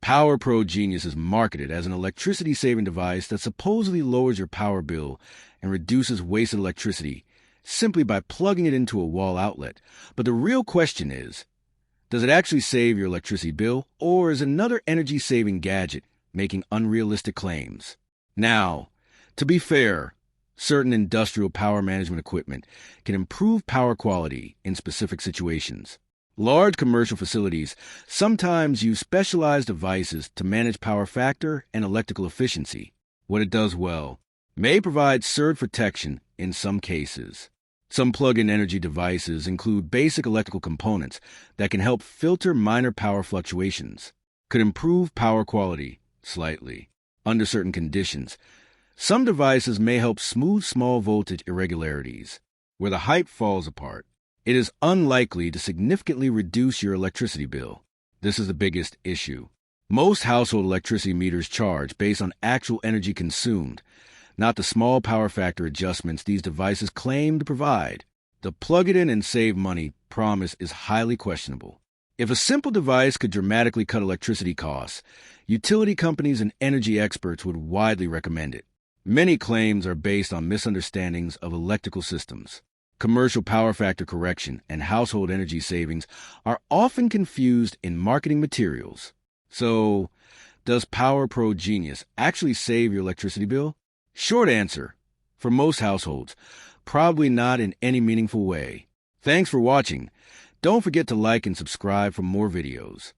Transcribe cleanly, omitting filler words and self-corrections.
Power Pro Genius is marketed as an electricity-saving device that supposedly lowers your power bill and reduces wasted electricity simply by plugging it into a wall outlet. But the real question is, does it actually save your electricity bill, or is it another energy-saving gadget making unrealistic claims? Now, to be fair, certain industrial power management equipment can improve power quality in specific situations. Large commercial facilities sometimes use specialized devices to manage power factor and electrical efficiency. What it does well may provide surge protection in some cases. Some plug-in energy devices include basic electrical components that can help filter minor power fluctuations, could improve power quality slightly under certain conditions. Some devices may help smooth small voltage irregularities. Where the hype falls apart, it is unlikely to significantly reduce your electricity bill. This is the biggest issue. Most household electricity meters charge based on actual energy consumed, not the small power factor adjustments these devices claim to provide. The plug it in and save money promise is highly questionable. If a simple device could dramatically cut electricity costs, utility companies and energy experts would widely recommend it. Many claims are based on misunderstandings of electrical systems. Commercial power factor correction and household energy savings are often confused in marketing materials. So, does Power Pro Genius actually save your electricity bill? Short answer, for most households, probably not in any meaningful way. Thanks for watching. Don't forget to like and subscribe for more videos.